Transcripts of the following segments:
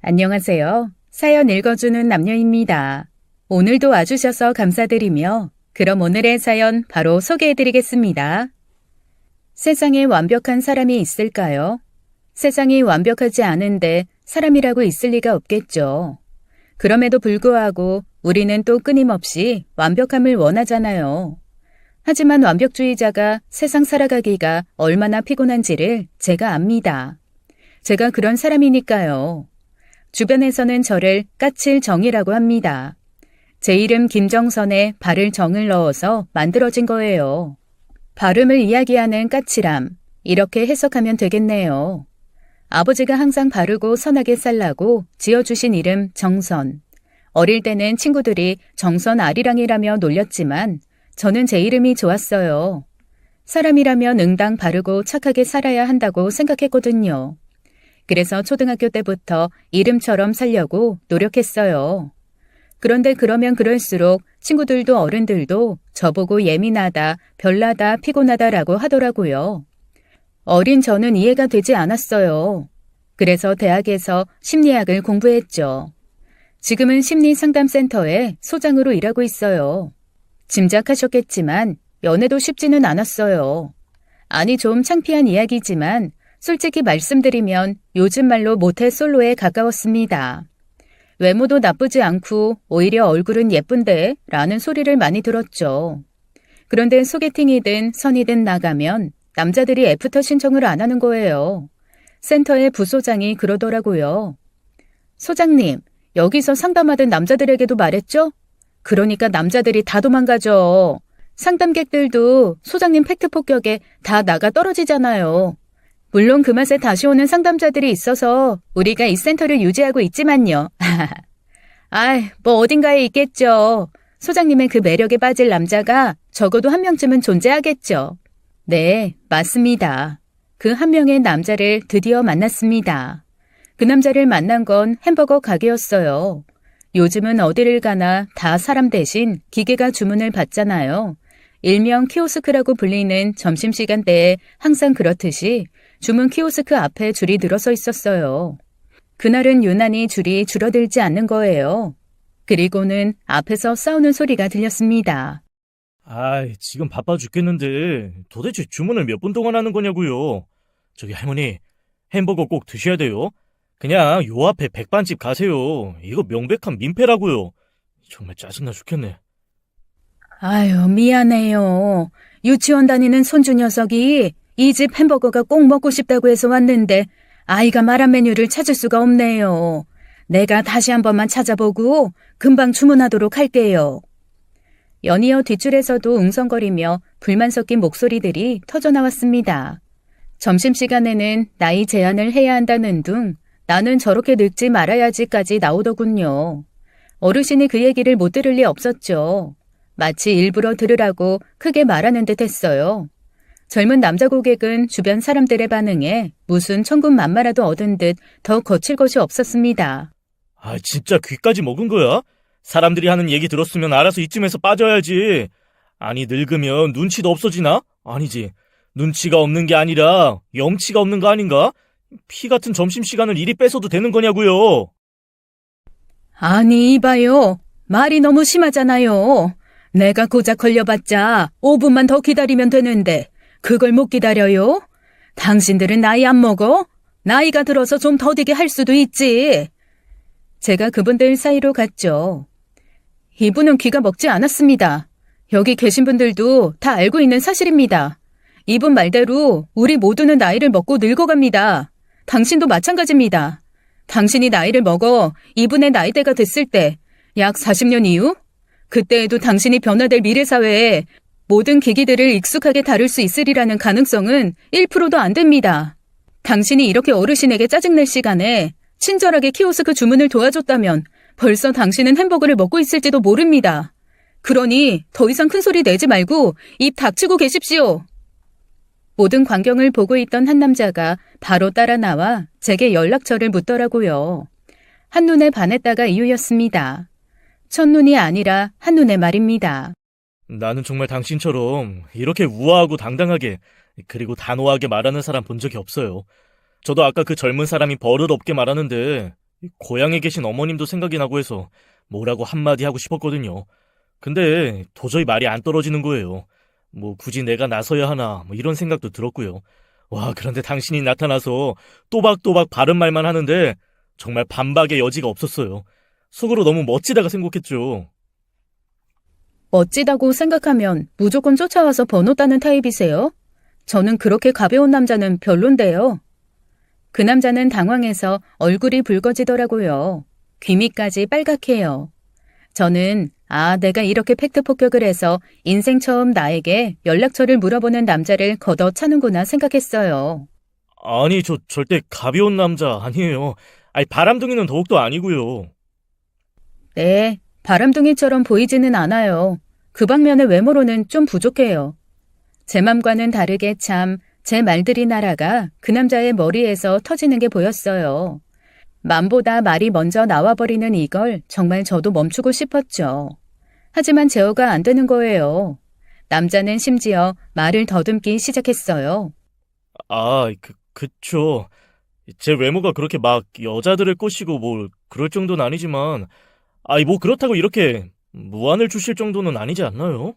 안녕하세요. 사연 읽어주는 남녀입니다. 오늘도 와주셔서 감사드리며 그럼 오늘의 사연 바로 소개해드리겠습니다. 세상에 완벽한 사람이 있을까요? 세상이 완벽하지 않은데 사람이라고 있을 리가 없겠죠. 그럼에도 불구하고 우리는 또 끊임없이 완벽함을 원하잖아요. 하지만 완벽주의자가 세상 살아가기가 얼마나 피곤한지를 제가 압니다. 제가 그런 사람이니까요. 주변에서는 저를 까칠정이라고 합니다. 제 이름 김정선에 발을 정을 넣어서 만들어진 거예요. 발음을 이야기하는 까칠함, 이렇게 해석하면 되겠네요. 아버지가 항상 바르고 선하게 살라고 지어주신 이름 정선. 어릴 때는 친구들이 정선 아리랑이라며 놀렸지만 저는 제 이름이 좋았어요. 사람이라면 응당 바르고 착하게 살아야 한다고 생각했거든요. 그래서 초등학교 때부터 이름처럼 살려고 노력했어요. 그런데 그러면 그럴수록 친구들도 어른들도 저보고 예민하다, 별나다, 피곤하다라고 하더라고요. 어린 저는 이해가 되지 않았어요. 그래서 대학에서 심리학을 공부했죠. 지금은 심리상담센터에 소장으로 일하고 있어요. 짐작하셨겠지만 연애도 쉽지는 않았어요. 아니 좀 창피한 이야기지만 솔직히 말씀드리면 요즘 말로 모태솔로에 가까웠습니다. 외모도 나쁘지 않고 오히려 얼굴은 예쁜데 라는 소리를 많이 들었죠. 그런데 소개팅이든 선이든 나가면 남자들이 애프터 신청을 안 하는 거예요. 센터의 부소장이 그러더라고요. 소장님, 여기서 상담하던 남자들에게도 말했죠? 그러니까 남자들이 다 도망가죠. 상담객들도 소장님 팩트 폭격에 다 나가 떨어지잖아요. 물론 그 맛에 다시 오는 상담자들이 있어서 우리가 이 센터를 유지하고 있지만요. 뭐 어딘가에 있겠죠. 소장님의 그 매력에 빠질 남자가 적어도 한 명쯤은 존재하겠죠. 네, 맞습니다. 그 한 명의 남자를 드디어 만났습니다. 그 남자를 만난 건 햄버거 가게였어요. 요즘은 어디를 가나 다 사람 대신 기계가 주문을 받잖아요. 일명 키오스크라고 불리는 점심시간대에 항상 그렇듯이 주문 키오스크 앞에 줄이 늘어서 있었어요. 그날은 유난히 줄이 줄어들지 않는 거예요. 그리고는 앞에서 싸우는 소리가 들렸습니다. 지금 바빠 죽겠는데 도대체 주문을 몇 분 동안 하는 거냐고요. 저기 할머니, 햄버거 꼭 드셔야 돼요. 그냥 요 앞에 백반집 가세요. 이거 명백한 민폐라고요. 정말 짜증나 죽겠네. 미안해요. 유치원 다니는 손주 녀석이 이 집 햄버거가 꼭 먹고 싶다고 해서 왔는데 아이가 말한 메뉴를 찾을 수가 없네요. 내가 다시 한 번만 찾아보고 금방 주문하도록 할게요. 연이어 뒷줄에서도 웅성거리며 불만 섞인 목소리들이 터져나왔습니다. 점심시간에는 나이 제한을 해야 한다는 둥 나는 저렇게 늙지 말아야지까지 나오더군요. 어르신이 그 얘기를 못 들을 리 없었죠. 마치 일부러 들으라고 크게 말하는 듯 했어요. 젊은 남자 고객은 주변 사람들의 반응에 무슨 천군만마라도 얻은 듯 더 거칠 것이 없었습니다. 진짜 귀까지 먹은 거야? 사람들이 하는 얘기 들었으면 알아서 이쯤에서 빠져야지. 아니 늙으면 눈치도 없어지나? 아니지. 눈치가 없는 게 아니라 염치가 없는 거 아닌가? 피 같은 점심시간을 이리 뺏어도 되는 거냐고요. 아니 이봐요. 말이 너무 심하잖아요. 내가 고작 걸려봤자 5분만 더 기다리면 되는데 그걸 못 기다려요? 당신들은 나이 안 먹어? 나이가 들어서 좀 더디게 할 수도 있지. 제가 그분들 사이로 갔죠. 이분은 귀가 먹지 않았습니다. 여기 계신 분들도 다 알고 있는 사실입니다. 이분 말대로 우리 모두는 나이를 먹고 늙어갑니다. 당신도 마찬가지입니다. 당신이 나이를 먹어 이분의 나이대가 됐을 때 약 40년 이후? 그때에도 당신이 변화될 미래사회에 모든 기기들을 익숙하게 다룰 수 있으리라는 가능성은 1%도 안 됩니다. 당신이 이렇게 어르신에게 짜증낼 시간에 친절하게 키오스크 주문을 도와줬다면 벌써 당신은 햄버거를 먹고 있을지도 모릅니다. 그러니 더 이상 큰 소리 내지 말고 입 닥치고 계십시오. 모든 광경을 보고 있던 한 남자가 바로 따라 나와 제게 연락처를 묻더라고요. 한눈에 반했다가 이유였습니다. 첫눈이 아니라 한눈에 말입니다. 나는 정말 당신처럼 이렇게 우아하고 당당하게 그리고 단호하게 말하는 사람 본 적이 없어요. 저도 아까 그 젊은 사람이 버릇없게 말하는데 고향에 계신 어머님도 생각이 나고 해서 뭐라고 한마디 하고 싶었거든요. 근데 도저히 말이 안 떨어지는 거예요. 뭐 굳이 내가 나서야 하나 뭐 이런 생각도 들었고요. 와, 그런데 당신이 나타나서 또박또박 바른 말만 하는데 정말 반박의 여지가 없었어요. 속으로 너무 멋지다가 생각했죠. 멋지다고 생각하면 무조건 쫓아와서 번호 따는 타입이세요? 저는 그렇게 가벼운 남자는 별론데요. 그 남자는 당황해서 얼굴이 붉어지더라고요. 귀밑까지 빨갛게요. 저는 내가 이렇게 팩트 폭격을 해서 인생 처음 나에게 연락처를 물어보는 남자를 걷어차는구나 생각했어요. 아니, 저 절대 가벼운 남자 아니에요. 아니, 바람둥이는 더욱더 아니고요. 네, 바람둥이처럼 보이지는 않아요. 그 방면의 외모로는 좀 부족해요. 제 맘과는 다르게 참 제 말들이 날아가 그 남자의 머리에서 터지는 게 보였어요. 맘보다 말이 먼저 나와버리는 이걸 정말 저도 멈추고 싶었죠. 하지만 제어가 안 되는 거예요. 남자는 심지어 말을 더듬기 시작했어요. 그쵸. 제 외모가 그렇게 막 여자들을 꼬시고 뭐 그럴 정도는 아니지만, 뭐 그렇다고 이렇게 무안을 주실 정도는 아니지 않나요?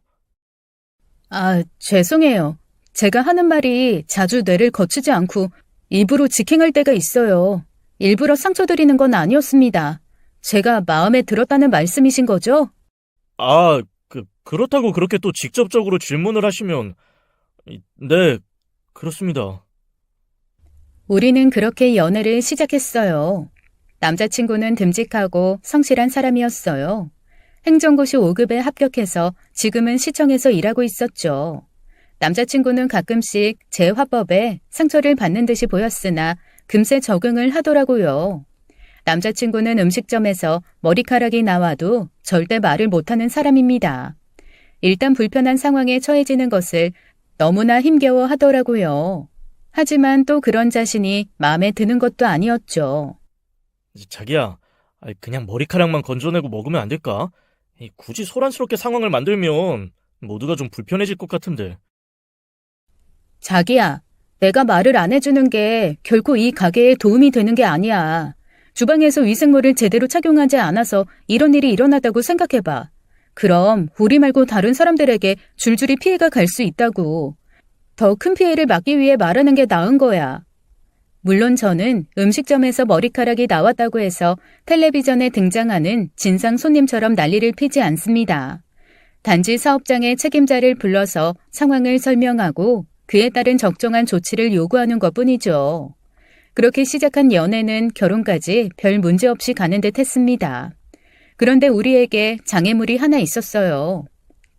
죄송해요. 제가 하는 말이 자주 뇌를 거치지 않고 입으로 직행할 때가 있어요. 일부러 상처 드리는 건 아니었습니다. 제가 마음에 들었다는 말씀이신 거죠? 그렇다고 그렇게 또 직접적으로 질문을 하시면, 네, 그렇습니다. 우리는 그렇게 연애를 시작했어요. 남자친구는 듬직하고 성실한 사람이었어요. 행정고시 5급에 합격해서 지금은 시청에서 일하고 있었죠. 남자친구는 가끔씩 제 화법에 상처를 받는 듯이 보였으나 금세 적응을 하더라고요. 남자친구는 음식점에서 머리카락이 나와도 절대 말을 못하는 사람입니다. 일단 불편한 상황에 처해지는 것을 너무나 힘겨워 하더라고요. 하지만 또 그런 자신이 마음에 드는 것도 아니었죠. 자기야, 그냥 머리카락만 건져내고 먹으면 안 될까? 굳이 소란스럽게 상황을 만들면 모두가 좀 불편해질 것 같은데. 자기야, 내가 말을 안 해주는 게 결코 이 가게에 도움이 되는 게 아니야. 주방에서 위생모를 제대로 착용하지 않아서 이런 일이 일어났다고 생각해봐. 그럼 우리 말고 다른 사람들에게 줄줄이 피해가 갈 수 있다고. 더 큰 피해를 막기 위해 말하는 게 나은 거야. 물론 저는 음식점에서 머리카락이 나왔다고 해서 텔레비전에 등장하는 진상 손님처럼 난리를 피지 않습니다. 단지 사업장의 책임자를 불러서 상황을 설명하고 그에 따른 적정한 조치를 요구하는 것뿐이죠. 그렇게 시작한 연애는 결혼까지 별 문제 없이 가는 듯 했습니다. 그런데 우리에게 장애물이 하나 있었어요.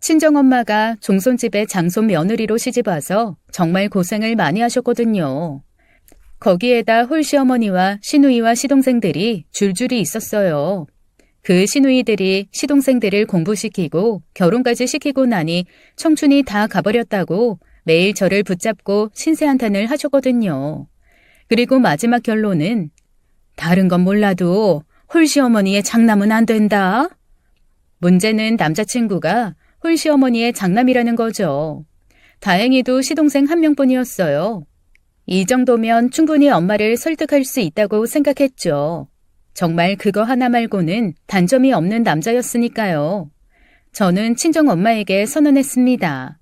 친정엄마가 종손집에 장손 며느리로 시집와서 정말 고생을 많이 하셨거든요. 거기에다 홀시어머니와 시누이와 시동생들이 줄줄이 있었어요. 그 시누이들이 시동생들을 공부시키고 결혼까지 시키고 나니 청춘이 다 가버렸다고 매일 저를 붙잡고 신세한탄을 하셨거든요. 그리고 마지막 결론은 다른 건 몰라도 홀시어머니의 장남은 안 된다. 문제는 남자친구가 홀시어머니의 장남이라는 거죠. 다행히도 시동생 한 명뿐이었어요. 이 정도면 충분히 엄마를 설득할 수 있다고 생각했죠. 정말 그거 하나 말고는 단점이 없는 남자였으니까요. 저는 친정엄마에게 선언했습니다.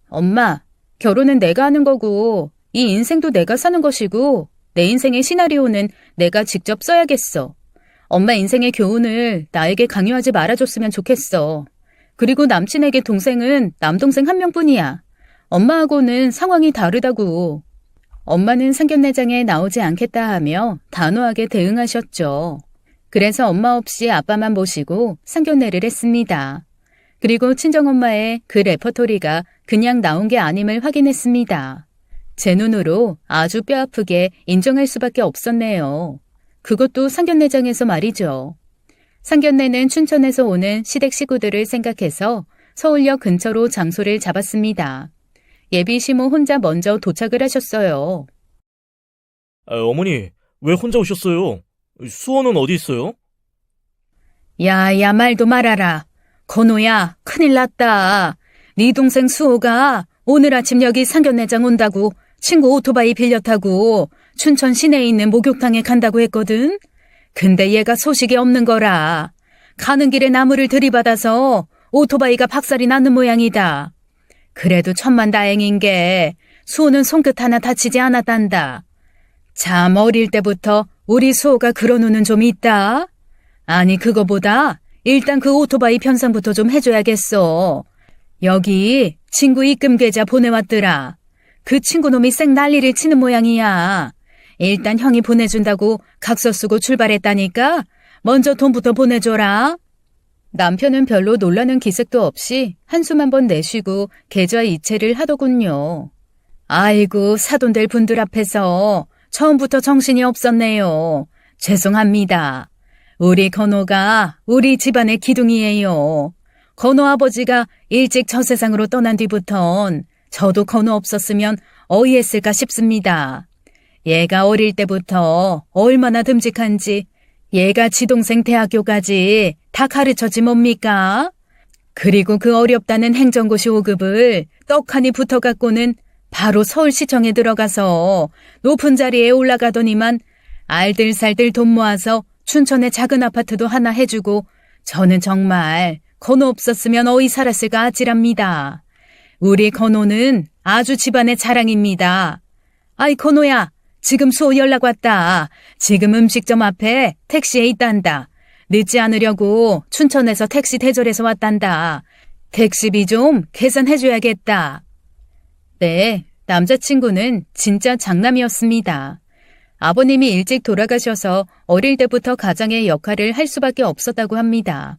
엄마, 결혼은 내가 하는 거고 이 인생도 내가 사는 것이고 내 인생의 시나리오는 내가 직접 써야겠어. 엄마 인생의 교훈을 나에게 강요하지 말아줬으면 좋겠어. 그리고 남친에게 동생은 남동생 한 명뿐이야. 엄마하고는 상황이 다르다고. 엄마는 상견례장에 나오지 않겠다 하며 단호하게 대응하셨죠. 그래서 엄마 없이 아빠만 모시고 상견례를 했습니다. 그리고 친정엄마의 그 레퍼토리가 그냥 나온 게 아님을 확인했습니다. 제 눈으로 아주 뼈아프게 인정할 수밖에 없었네요. 그것도 상견례장에서 말이죠. 상견례는 춘천에서 오는 시댁 식구들을 생각해서 서울역 근처로 장소를 잡았습니다. 예비 시모 혼자 먼저 도착을 하셨어요. 어머니, 왜 혼자 오셨어요? 수호는 어디 있어요? 야, 말도 말아라. 건호야, 큰일 났다. 네 동생 수호가 오늘 아침 여기 상견례장 온다고 친구 오토바이 빌려 타고 춘천 시내에 있는 목욕탕에 간다고 했거든. 근데 얘가 소식이 없는 거라. 가는 길에 나무를 들이받아서 오토바이가 박살이 나는 모양이다. 그래도 천만다행인 게 수호는 손끝 하나 다치지 않았단다. 참 어릴 때부터 우리 수호가 그런 후는 좀 있다. 아니 그거보다 일단 그 오토바이 편상부터 좀 해줘야겠어. 여기 친구 입금 계좌 보내왔더라. 그 친구놈이 쌩 난리를 치는 모양이야. 일단 형이 보내준다고 각서 쓰고 출발했다니까 먼저 돈부터 보내줘라. 남편은 별로 놀라는 기색도 없이 한숨 한번 내쉬고 계좌 이체를 하더군요. 아이고 사돈될 분들 앞에서 처음부터 정신이 없었네요. 죄송합니다. 우리 건호가 우리 집안의 기둥이에요. 건호 아버지가 일찍 저 세상으로 떠난 뒤부턴 저도 건호 없었으면 어이했을까 싶습니다. 얘가 어릴 때부터 얼마나 듬직한지 얘가 지동생 대학교까지 다 가르쳤지 뭡니까? 그리고 그 어렵다는 행정고시 5급을 떡하니 붙어갖고는 바로 서울시청에 들어가서 높은 자리에 올라가더니만 알들살들 돈 모아서 춘천에 작은 아파트도 하나 해주고 저는 정말 건호 없었으면 어이 살았을까 아찔합니다. 우리 건호는 아주 집안의 자랑입니다. 아이 건호야, 지금 수호 연락 왔다. 지금 음식점 앞에 택시에 있단다. 늦지 않으려고 춘천에서 택시 대절해서 왔단다. 택시비 좀 계산해줘야겠다. 네, 남자친구는 진짜 장남이었습니다. 아버님이 일찍 돌아가셔서 어릴 때부터 가장의 역할을 할 수밖에 없었다고 합니다.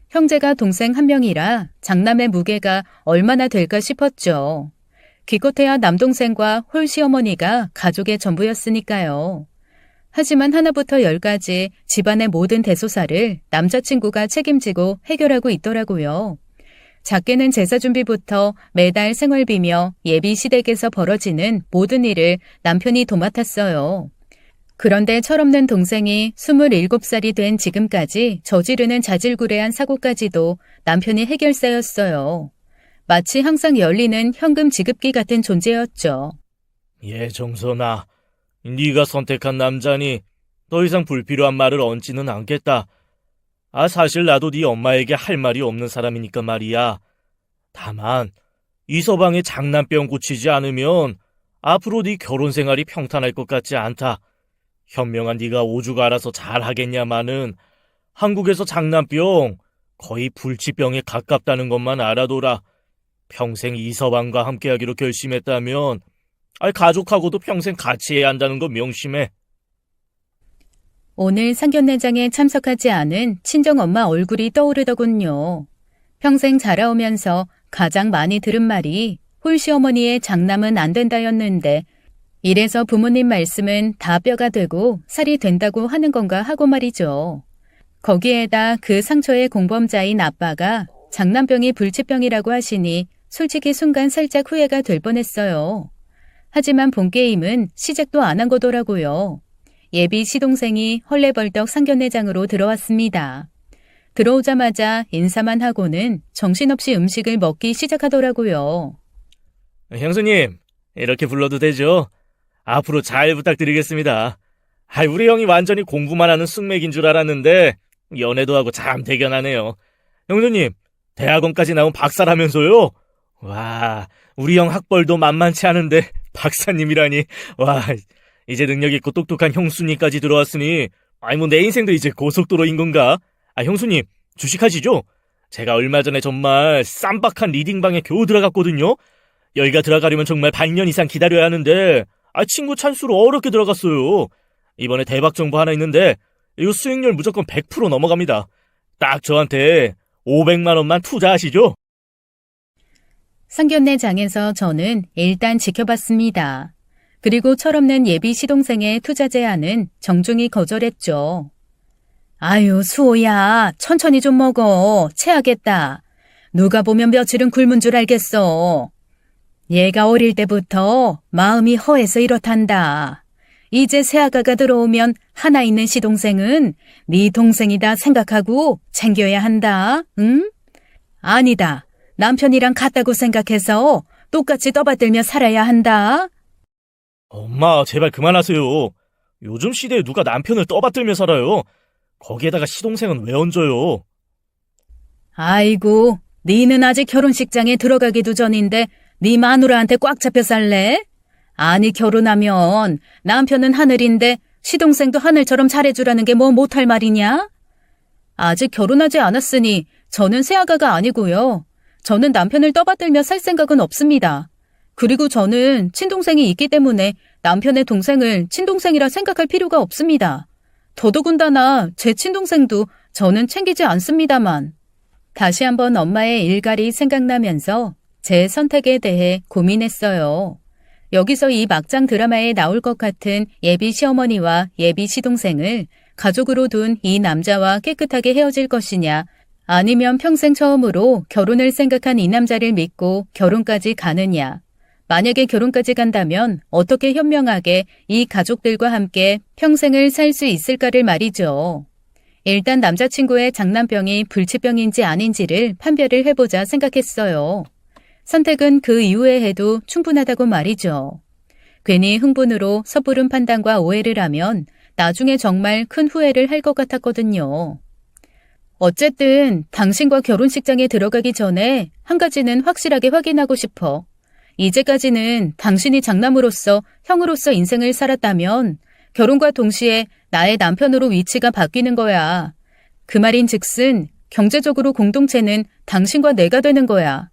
형제가 동생 한 명이라 장남의 무게가 얼마나 될까 싶었죠. 기껏해야 남동생과 홀시어머니가 가족의 전부였으니까요. 하지만 하나부터 열까지 집안의 모든 대소사를 남자친구가 책임지고 해결하고 있더라고요. 작게는 제사 준비부터 매달 생활비며 예비 시댁에서 벌어지는 모든 일을 남편이 도맡았어요. 그런데 철없는 동생이 27살이 된 지금까지 저지르는 자질구레한 사고까지도 남편이 해결사였어요. 마치 항상 열리는 현금 지급기 같은 존재였죠. 정선아, 네가 선택한 남자니 더 이상 불필요한 말을 얹지는 않겠다. 사실 나도 네 엄마에게 할 말이 없는 사람이니까 말이야. 다만 이 서방의 장난병 고치지 않으면 앞으로 네 결혼 생활이 평탄할 것 같지 않다. 현명한 네가 오죽 알아서 잘하겠냐마는 한국에서 장난병 거의 불치병에 가깝다는 것만 알아둬라. 평생 이 서방과 함께하기로 결심했다면 가족하고도 평생 같이 해야 한다는 거 명심해. 오늘 상견례장에 참석하지 않은 친정엄마 얼굴이 떠오르더군요. 평생 자라오면서 가장 많이 들은 말이 홀시어머니의 장남은 안 된다였는데 이래서 부모님 말씀은 다 뼈가 되고 살이 된다고 하는 건가 하고 말이죠. 거기에다 그 상처의 공범자인 아빠가 장남병이 불치병이라고 하시니 솔직히 순간 살짝 후회가 될 뻔했어요. 하지만 본게임은 시작도 안 한 거더라고요. 예비 시동생이 헐레벌떡 상견례장으로 들어왔습니다. 들어오자마자 인사만 하고는 정신없이 음식을 먹기 시작하더라고요. 형수님, 이렇게 불러도 되죠? 앞으로 잘 부탁드리겠습니다. 우리 형이 완전히 공부만 하는 숙맥인 줄 알았는데 연애도 하고 참 대견하네요. 형수님, 대학원까지 나온 박사라면서요? 와, 우리 형 학벌도 만만치 않은데 박사님이라니. 와, 이제 능력 있고 똑똑한 형수님까지 들어왔으니 내 인생도 이제 고속도로인 건가? 형수님, 주식하시죠? 제가 얼마 전에 정말 쌈박한 리딩방에 겨우 들어갔거든요. 여기가 들어가려면 정말 반년 이상 기다려야 하는데 친구 찬스로 어렵게 들어갔어요. 이번에 대박 정보 하나 있는데 이거 수익률 무조건 100% 넘어갑니다. 딱 저한테 500만 원만 투자하시죠. 상견례장에서 저는 일단 지켜봤습니다. 그리고 철없는 예비 시동생의 투자 제안은 정중히 거절했죠. 아유, 수호야, 천천히 좀 먹어. 체하겠다. 누가 보면 며칠은 굶은 줄 알겠어. 얘가 어릴 때부터 마음이 허해서 이렇단다. 이제 새아가가 들어오면 하나 있는 시동생은 네 동생이다 생각하고 챙겨야 한다. 응? 아니다. 남편이랑 같다고 생각해서 똑같이 떠받들며 살아야 한다. 엄마, 제발 그만하세요. 요즘 시대에 누가 남편을 떠받들며 살아요? 거기에다가 시동생은 왜 얹어요? 아이고, 니는 아직 결혼식장에 들어가기도 전인데 네 마누라한테 꽉 잡혀 살래? 아니, 결혼하면 남편은 하늘인데 시동생도 하늘처럼 잘해주라는 게 뭐 못할 말이냐? 아직 결혼하지 않았으니 저는 새아가가 아니고요. 저는 남편을 떠받들며 살 생각은 없습니다. 그리고 저는 친동생이 있기 때문에 남편의 동생을 친동생이라 생각할 필요가 없습니다. 더더군다나 제 친동생도 저는 챙기지 않습니다만. 다시 한번 엄마의 일갈이 생각나면서 제 선택에 대해 고민했어요. 여기서 이 막장 드라마에 나올 것 같은 예비 시어머니와 예비 시동생을 가족으로 둔 이 남자와 깨끗하게 헤어질 것이냐, 아니면 평생 처음으로 결혼을 생각한 이 남자를 믿고 결혼까지 가느냐. 만약에 결혼까지 간다면 어떻게 현명하게 이 가족들과 함께 평생을 살 수 있을까를 말이죠. 일단 남자친구의 장난병이 불치병인지 아닌지를 판별을 해보자 생각했어요. 선택은 그 이후에 해도 충분하다고 말이죠. 괜히 흥분으로 섣부른 판단과 오해를 하면 나중에 정말 큰 후회를 할 것 같았거든요. 어쨌든 당신과 결혼식장에 들어가기 전에 한 가지는 확실하게 확인하고 싶어. 이제까지는 당신이 장남으로서 형으로서 인생을 살았다면 결혼과 동시에 나의 남편으로 위치가 바뀌는 거야. 그 말인 즉슨 경제적으로 공동체는 당신과 내가 되는 거야.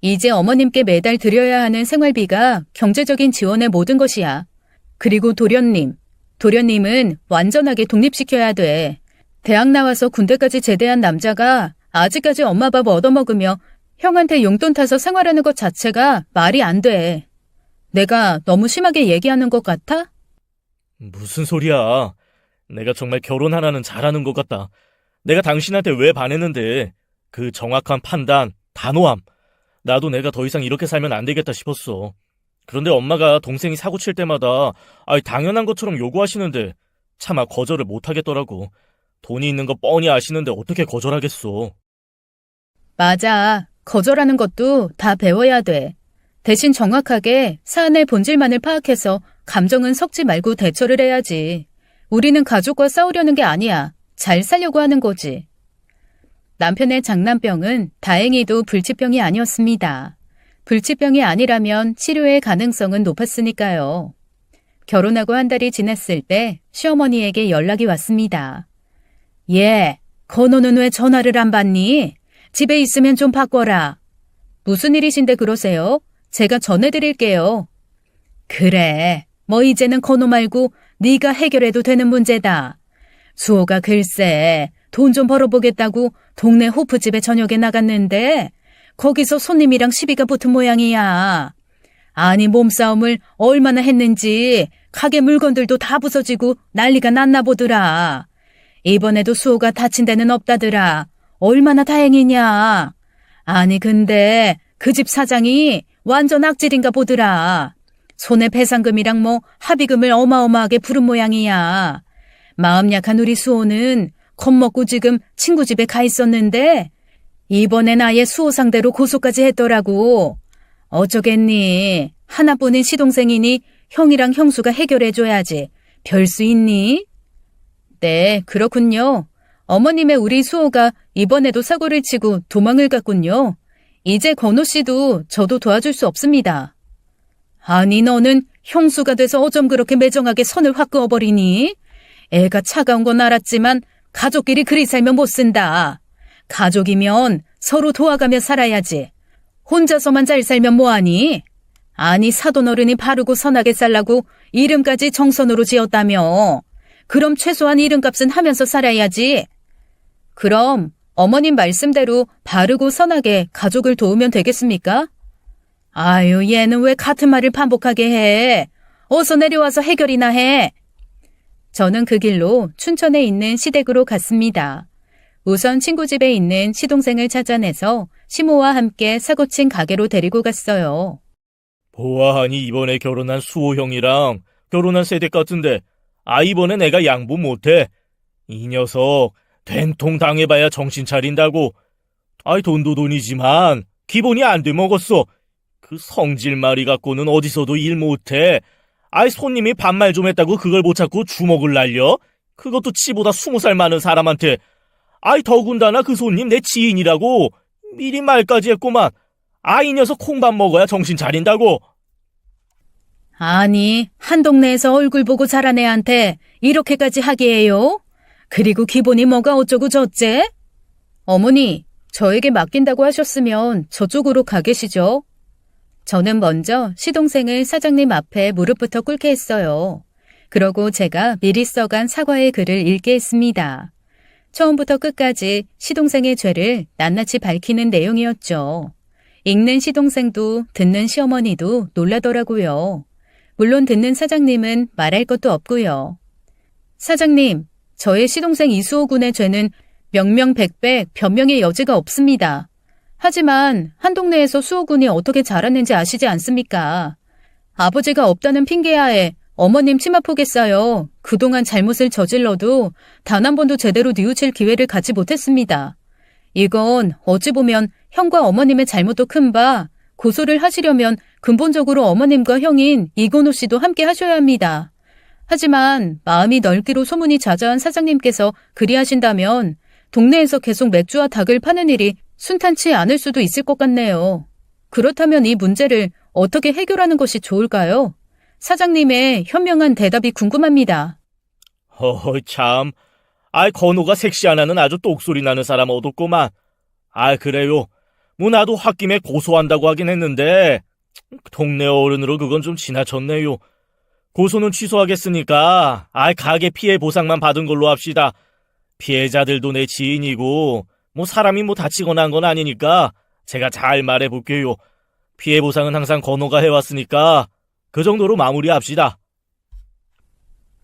이제 어머님께 매달 드려야 하는 생활비가 경제적인 지원의 모든 것이야. 그리고 도련님은 완전하게 독립시켜야 돼. 대학 나와서 군대까지 제대한 남자가 아직까지 엄마 밥 얻어먹으며 형한테 용돈 타서 생활하는 것 자체가 말이 안 돼. 내가 너무 심하게 얘기하는 것 같아? 무슨 소리야. 내가 정말 결혼 하나는 잘하는 것 같다. 내가 당신한테 왜 반했는데 그 정확한 판단, 단호함. 나도 내가 더 이상 이렇게 살면 안 되겠다 싶었어. 그런데 엄마가 동생이 사고 칠 때마다 당연한 것처럼 요구하시는데 차마 거절을 못 하겠더라고. 돈이 있는 거 뻔히 아시는데 어떻게 거절하겠어. 맞아. 거절하는 것도 다 배워야 돼. 대신 정확하게 사안의 본질만을 파악해서 감정은 섞지 말고 대처를 해야지. 우리는 가족과 싸우려는 게 아니야. 잘 살려고 하는 거지. 남편의 장난병은 다행히도 불치병이 아니었습니다. 불치병이 아니라면 치료의 가능성은 높았으니까요. 결혼하고 한 달이 지났을 때 시어머니에게 연락이 왔습니다. 건호는 왜 전화를 안 받니? 집에 있으면 좀 바꿔라. 무슨 일이신데 그러세요? 제가 전해드릴게요. 그래, 뭐 이제는 건호 말고 네가 해결해도 되는 문제다. 수호가 글쎄 돈 좀 벌어보겠다고 동네 호프집에 저녁에 나갔는데 거기서 손님이랑 시비가 붙은 모양이야. 아니 몸싸움을 얼마나 했는지 가게 물건들도 다 부서지고 난리가 났나 보더라. 이번에도 수호가 다친 데는 없다더라. 얼마나 다행이냐. 아니 근데 그 집 사장이 완전 악질인가 보더라. 손에 배상금이랑 뭐 합의금을 어마어마하게 부른 모양이야. 마음 약한 우리 수호는 겁먹고 지금 친구 집에 가 있었는데 이번엔 아예 수호 상대로 고소까지 했더라고. 어쩌겠니. 하나뿐인 시동생이니 형이랑 형수가 해결해줘야지. 별 수 있니? 네, 그렇군요. 어머님의 우리 수호가 이번에도 사고를 치고 도망을 갔군요. 이제 건호 씨도 저도 도와줄 수 없습니다. 아니 너는 형수가 돼서 어쩜 그렇게 매정하게 선을 확 그어버리니? 애가 차가운 건 알았지만 가족끼리 그리 살면 못 쓴다. 가족이면 서로 도와가며 살아야지. 혼자서만 잘 살면 뭐하니? 아니 사돈어른이 바르고 선하게 살라고 이름까지 정선으로 지었다며. 그럼 최소한 이름값은 하면서 살아야지. 그럼 어머님 말씀대로 바르고 선하게 가족을 도우면 되겠습니까? 아유 얘는 왜 같은 말을 반복하게 해. 어서 내려와서 해결이나 해. 저는 그 길로 춘천에 있는 시댁으로 갔습니다. 우선 친구 집에 있는 시동생을 찾아내서 시모와 함께 사고친 가게로 데리고 갔어요. 보아하니 이번에 결혼한 수호 형이랑 결혼한 세댁 같은데 이번에 내가 양보 못해. 이 녀석 된통 당해봐야 정신 차린다고. 돈도 돈이지만 기본이 안 돼 먹었어. 그 성질마리 갖고는 어디서도 일 못해. 아이, 손님이 반말 좀 했다고 그걸 못 찾고 주먹을 날려? 그것도 치보다 20살 많은 사람한테. 아이, 더군다나 그 손님 내 지인이라고. 미리 말까지 했구만. 아, 이 녀석 콩밥 먹어야 정신 차린다고. 아니, 한 동네에서 얼굴 보고 자란 애한테 이렇게까지 하게 해요? 그리고 기본이 뭐가 어쩌고 저째? 어머니, 저에게 맡긴다고 하셨으면 저쪽으로 가 계시죠? 저는 먼저 시동생을 사장님 앞에 무릎부터 꿇게 했어요. 그러고 제가 미리 써간 사과의 글을 읽게 했습니다. 처음부터 끝까지 시동생의 죄를 낱낱이 밝히는 내용이었죠. 읽는 시동생도 듣는 시어머니도 놀라더라고요. 물론 듣는 사장님은 말할 것도 없고요. 사장님, 저의 시동생 이수호 군의 죄는 명명백백 변명의 여지가 없습니다. 하지만 한 동네에서 수호 군이 어떻게 자랐는지 아시지 않습니까? 아버지가 없다는 핑계하에 어머님 치마폭에 쌓여 그동안 잘못을 저질러도 단 한 번도 제대로 뉘우칠 기회를 갖지 못했습니다. 이건 어찌 보면 형과 어머님의 잘못도 큰 바, 고소를 하시려면 근본적으로 어머님과 형인 이건호 씨도 함께 하셔야 합니다. 하지만 마음이 넓기로 소문이 자자한 사장님께서 그리하신다면 동네에서 계속 맥주와 닭을 파는 일이 순탄치 않을 수도 있을 것 같네요. 그렇다면 이 문제를 어떻게 해결하는 것이 좋을까요? 사장님의 현명한 대답이 궁금합니다. 참. 아이, 건호가 섹시 하나는 아주 똑소리 나는 사람 얻었구만. 아, 그래요. 뭐 나도 홧김에 고소한다고 하긴 했는데 동네 어른으로 그건 좀 지나쳤네요. 고소는 취소하겠으니까 가게 피해 보상만 받은 걸로 합시다. 피해자들도 내 지인이고 뭐 사람이 뭐 다치거나 한 건 아니니까 제가 잘 말해볼게요. 피해 보상은 항상 건호가 해왔으니까 그 정도로 마무리합시다.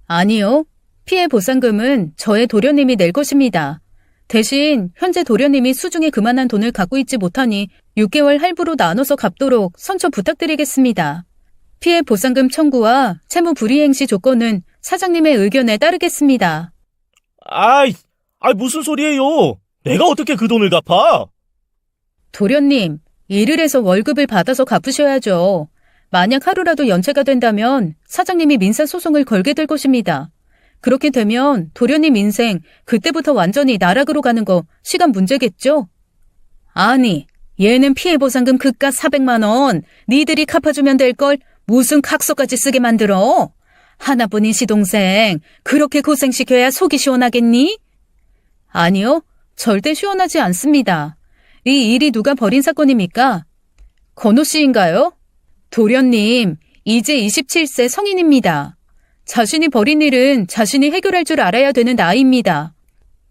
아니요. 피해 보상금은 저의 도련님이 낼 것입니다. 대신 현재 도련님이 수중에 그만한 돈을 갖고 있지 못하니 6개월 할부로 나눠서 갚도록 선처 부탁드리겠습니다. 피해 보상금 청구와 채무 불이행 시 조건은 사장님의 의견에 따르겠습니다. 아이, 무슨 소리예요? 내가 어떻게 그 돈을 갚아? 도련님, 일을 해서 월급을 받아서 갚으셔야죠. 만약 하루라도 연체가 된다면 사장님이 민사소송을 걸게 될 것입니다. 그렇게 되면 도련님 인생 그때부터 완전히 나락으로 가는 거 시간 문제겠죠? 아니, 얘는 피해보상금 그깟 400만 원 니들이 갚아주면 될 걸 무슨 각서까지 쓰게 만들어? 하나뿐인 시동생 그렇게 고생시켜야 속이 시원하겠니? 아니요, 절대 시원하지 않습니다. 이 일이 누가 벌인 사건입니까? 건호 씨인가요? 도련님, 이제 27세 성인입니다. 자신이 벌인 일은 자신이 해결할 줄 알아야 되는 나이입니다.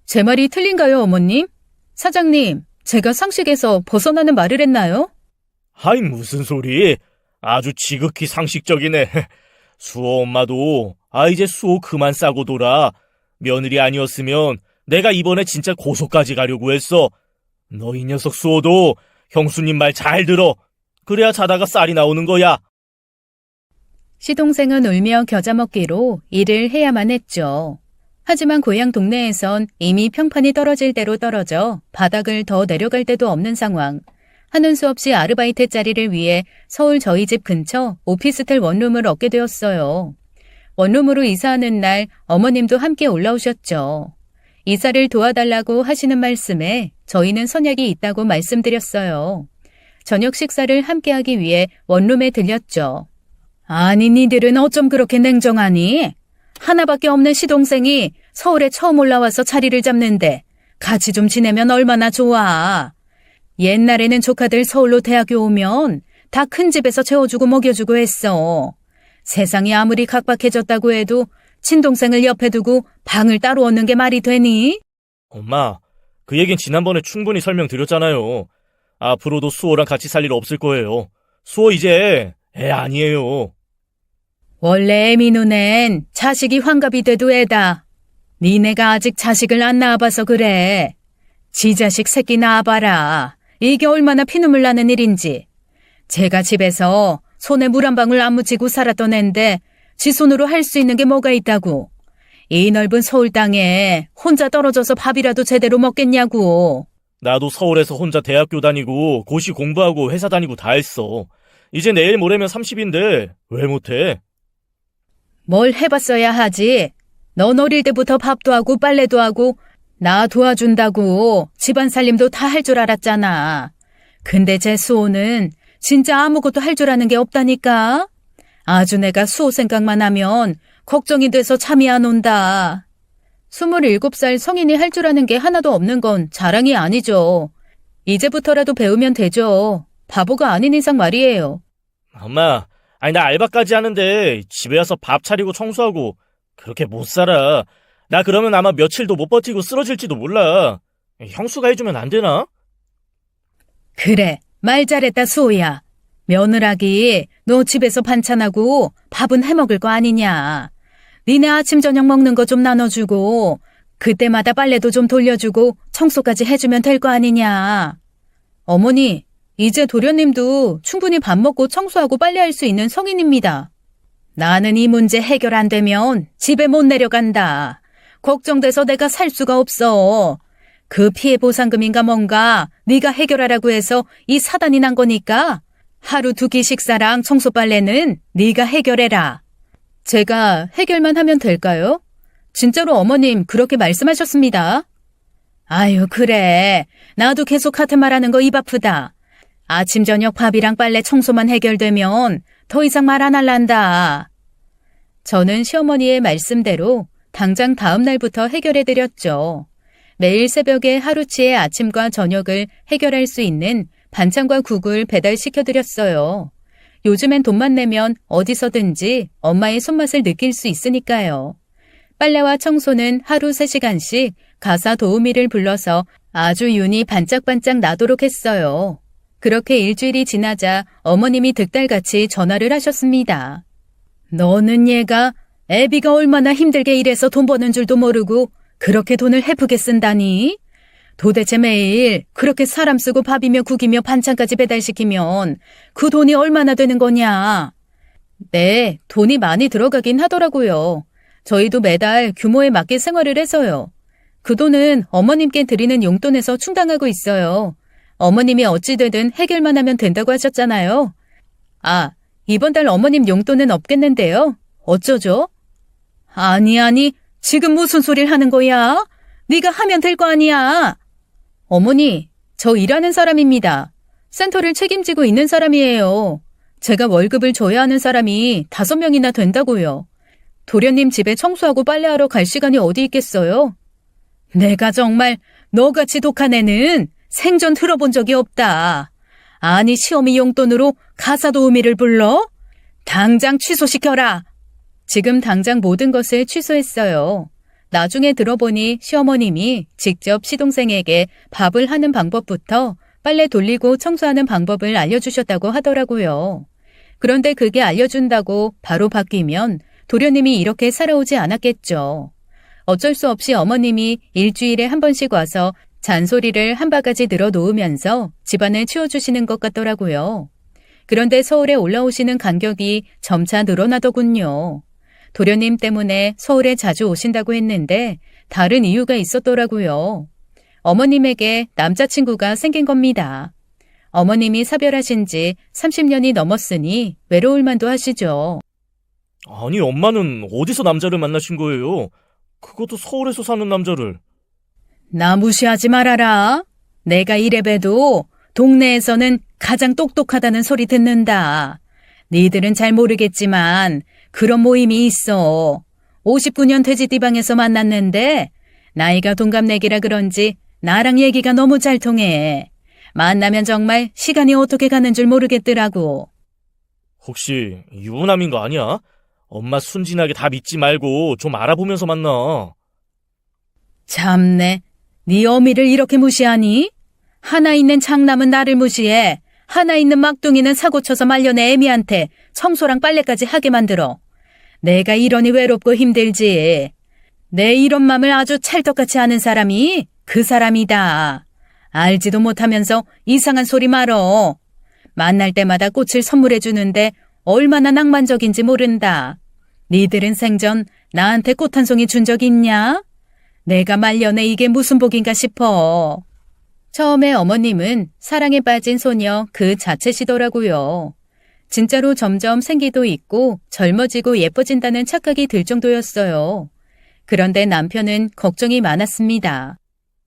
제 말이 틀린가요, 어머님? 사장님, 제가 상식에서 벗어나는 말을 했나요? 아이, 무슨 소리? 아주 지극히 상식적이네. 수호 엄마도 이제 수호 그만 싸고 돌아. 며느리 아니었으면 내가 이번에 진짜 고소까지 가려고 했어. 너 이 녀석 수호도 형수님 말 잘 들어. 그래야 자다가 쌀이 나오는 거야. 시동생은 울며 겨자 먹기로 일을 해야만 했죠. 하지만 고향 동네에선 이미 평판이 떨어질 대로 떨어져 바닥을 더 내려갈 데도 없는 상황. 하는 수 없이 아르바이트 자리를 위해 서울 저희 집 근처 오피스텔 원룸을 얻게 되었어요. 원룸으로 이사하는 날 어머님도 함께 올라오셨죠. 이사를 도와달라고 하시는 말씀에 저희는 선약이 있다고 말씀드렸어요. 저녁 식사를 함께하기 위해 원룸에 들렸죠. 아니, 니들은 어쩜 그렇게 냉정하니? 하나밖에 없는 시동생이 서울에 처음 올라와서 자리를 잡는데 같이 좀 지내면 얼마나 좋아. 옛날에는 조카들 서울로 대학교 오면 다 큰 집에서 재워주고 먹여주고 했어. 세상이 아무리 각박해졌다고 해도 친동생을 옆에 두고 방을 따로 얻는 게 말이 되니? 엄마, 그 얘긴 지난번에 충분히 설명드렸잖아요. 앞으로도 수호랑 같이 살 일 없을 거예요. 수호 이제 애 아니에요. 원래 애미 눈엔 자식이 환갑이 돼도 애다. 니네가 아직 자식을 안 낳아봐서 그래. 지 자식 새끼 낳아봐라. 이게 얼마나 피눈물 나는 일인지. 제가 집에서 손에 물 한 방울 안 묻히고 살았던 앤데 지 손으로 할 수 있는 게 뭐가 있다고. 이 넓은 서울 땅에 혼자 떨어져서 밥이라도 제대로 먹겠냐고. 나도 서울에서 혼자 대학교 다니고 고시 공부하고 회사 다니고 다 했어. 이제 내일 모레면 30인데 왜 못해? 뭘 해봤어야 하지? 넌 어릴 때부터 밥도 하고 빨래도 하고 나 도와준다고 집안 살림도 다 할 줄 알았잖아. 근데 제 수호는 진짜 아무것도 할 줄 아는 게 없다니까. 아주 내가 수호 생각만 하면 걱정이 돼서 잠이 안 온다. 27살 성인이 할 줄 아는 게 하나도 없는 건 자랑이 아니죠. 이제부터라도 배우면 되죠. 바보가 아닌 이상 말이에요. 엄마, 아니 나 알바까지 하는데 집에 와서 밥 차리고 청소하고 그렇게 못 살아. 나 그러면 아마 며칠도 못 버티고 쓰러질지도 몰라. 형수가 해주면 안 되나? 그래, 말 잘했다 수호야. 며느라기 너 집에서 반찬하고 밥은 해먹을 거 아니냐. 니네 아침 저녁 먹는 거 좀 나눠주고 그때마다 빨래도 좀 돌려주고 청소까지 해주면 될 거 아니냐. 어머니, 이제 도련님도 충분히 밥 먹고 청소하고 빨래할 수 있는 성인입니다. 나는 이 문제 해결 안 되면 집에 못 내려간다. 걱정돼서 내가 살 수가 없어. 그 피해 보상금인가 뭔가 네가 해결하라고 해서 이 사단이 난 거니까 하루 2끼 식사랑 청소 빨래는 네가 해결해라. 제가 해결만 하면 될까요? 진짜로 어머님 그렇게 말씀하셨습니다. 아유 그래. 나도 계속 같은 말하는 거 입 아프다. 아침 저녁 밥이랑 빨래 청소만 해결되면 더 이상 말 안 할란다. 저는 시어머니의 말씀대로 당장 다음 날부터 해결해드렸죠. 매일 새벽에 하루치의 아침과 저녁을 해결할 수 있는 반찬과 국을 배달시켜드렸어요. 요즘엔 돈만 내면 어디서든지 엄마의 손맛을 느낄 수 있으니까요. 빨래와 청소는 하루 3시간씩 가사 도우미를 불러서 아주 윤이 반짝반짝 나도록 했어요. 그렇게 일주일이 지나자 어머님이 득달같이 전화를 하셨습니다. 너는 얘가 애비가 얼마나 힘들게 일해서 돈 버는 줄도 모르고 그렇게 돈을 헤프게 쓴다니? 도대체 매일 그렇게 사람 쓰고 밥이며 국이며 반찬까지 배달시키면 그 돈이 얼마나 되는 거냐? 네, 돈이 많이 들어가긴 하더라고요. 저희도 매달 규모에 맞게 생활을 해서요. 그 돈은 어머님께 드리는 용돈에서 충당하고 있어요. 어머님이 어찌되든 해결만 하면 된다고 하셨잖아요. 아, 이번 달 어머님 용돈은 없겠는데요. 어쩌죠? 아니, 지금 무슨 소리를 하는 거야? 네가 하면 될 거 아니야. 어머니, 저 일하는 사람입니다. 센터를 책임지고 있는 사람이에요. 제가 월급을 줘야 하는 사람이 5명이나 된다고요. 도련님 집에 청소하고 빨래하러 갈 시간이 어디 있겠어요? 내가 정말 너같이 독한 애는 생전 들어본 적이 없다. 아니 시어미 용돈으로 가사 도우미를 불러? 당장 취소시켜라. 지금 당장 모든 것을 취소했어요. 나중에 들어보니 시어머님이 직접 시동생에게 밥을 하는 방법부터 빨래 돌리고 청소하는 방법을 알려주셨다고 하더라고요. 그런데 그게 알려준다고 바로 바뀌면 도련님이 이렇게 살아오지 않았겠죠. 어쩔 수 없이 어머님이 일주일에 한 번씩 와서 잔소리를 한 바가지 늘어놓으면서 집안을 치워주시는 것 같더라고요. 그런데 서울에 올라오시는 간격이 점차 늘어나더군요. 도련님 때문에 서울에 자주 오신다고 했는데 다른 이유가 있었더라고요. 어머님에게 남자친구가 생긴 겁니다. 어머님이 사별하신 지 30년이 넘었으니 외로울 만도 하시죠. 아니 엄마는 어디서 남자를 만나신 거예요? 그것도 서울에서 사는 남자를. 나 무시하지 말아라. 내가 이래봬도 동네에서는 가장 똑똑하다는 소리 듣는다. 니들은 잘 모르겠지만 그런 모임이 있어. 59년 돼지띠방에서 만났는데 나이가 동갑내기라 그런지 나랑 얘기가 너무 잘 통해. 만나면 정말 시간이 어떻게 가는 줄 모르겠더라고. 혹시 유부남인 거 아니야? 엄마 순진하게 다 믿지 말고 좀 알아보면서 만나. 참네. 네 어미를 이렇게 무시하니? 하나 있는 장남은 나를 무시해. 하나 있는 막둥이는 사고쳐서 말려내 애미한테 청소랑 빨래까지 하게 만들어. 내가 이러니 외롭고 힘들지. 내 이런 맘을 아주 찰떡같이 아는 사람이 그 사람이다. 알지도 못하면서 이상한 소리 말어. 만날 때마다 꽃을 선물해 주는데 얼마나 낭만적인지 모른다. 니들은 생전 나한테 꽃 한 송이 준 적 있냐? 내가 말년에 이게 무슨 복인가 싶어. 처음에 어머님은 사랑에 빠진 소녀 그 자체시더라고요. 진짜로 점점 생기도 있고 젊어지고 예뻐진다는 착각이 들 정도였어요. 그런데 남편은 걱정이 많았습니다.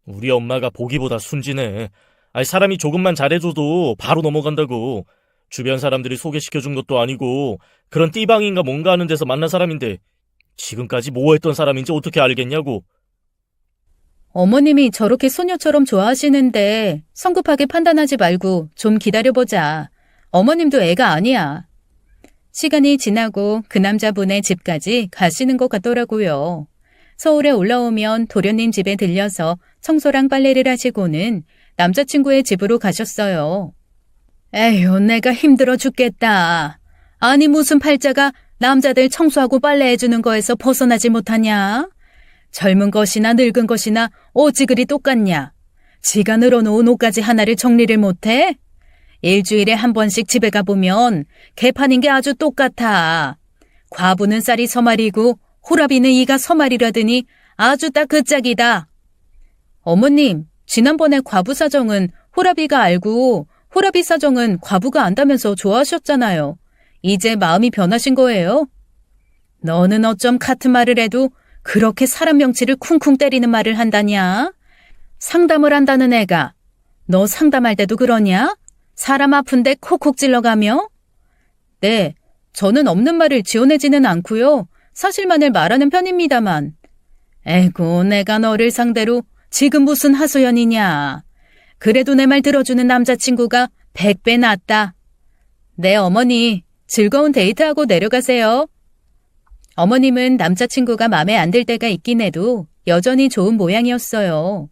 우리 엄마가 보기보다 순진해. 아니, 사람이 조금만 잘해줘도 바로 넘어간다고. 주변 사람들이 소개시켜준 것도 아니고 그런 띠방인가 뭔가 하는 데서 만난 사람인데 지금까지 뭐 했던 사람인지 어떻게 알겠냐고. 어머님이 저렇게 소녀처럼 좋아하시는데 성급하게 판단하지 말고 좀 기다려보자. 어머님도 애가 아니야. 시간이 지나고 그 남자분의 집까지 가시는 것 같더라고요. 서울에 올라오면 도련님 집에 들려서 청소랑 빨래를 하시고는 남자친구의 집으로 가셨어요. 에휴, 내가 힘들어 죽겠다. 아니 무슨 팔자가 남자들 청소하고 빨래해주는 거에서 벗어나지 못하냐? 젊은 것이나 늙은 것이나 어찌 그리 똑같냐? 지가 늘어놓은 옷까지 하나를 정리를 못해? 일주일에 한 번씩 집에 가보면 개판인 게 아주 똑같아. 과부는 쌀이 서말이고 호랍이는 이가 서말이라더니 아주 딱 그 짝이다. 어머님, 지난번에 과부 사정은 호랍이가 알고 호랍이 사정은 과부가 안다면서 좋아하셨잖아요. 이제 마음이 변하신 거예요? 너는 어쩜 같은 말을 해도 그렇게 사람 명치를 쿵쿵 때리는 말을 한다냐? 상담을 한다는 애가 너 상담할 때도 그러냐? 사람 아픈데 콕콕 찔러가며? 네, 저는 없는 말을 지어내지는 않고요. 사실만을 말하는 편입니다만. 에고, 내가 너를 상대로 지금 무슨 하소연이냐. 그래도 내 말 들어주는 남자친구가 100배 낫다. 네, 어머니, 즐거운 데이트하고 내려가세요. 어머님은 남자친구가 마음에 안 들 때가 있긴 해도 여전히 좋은 모양이었어요.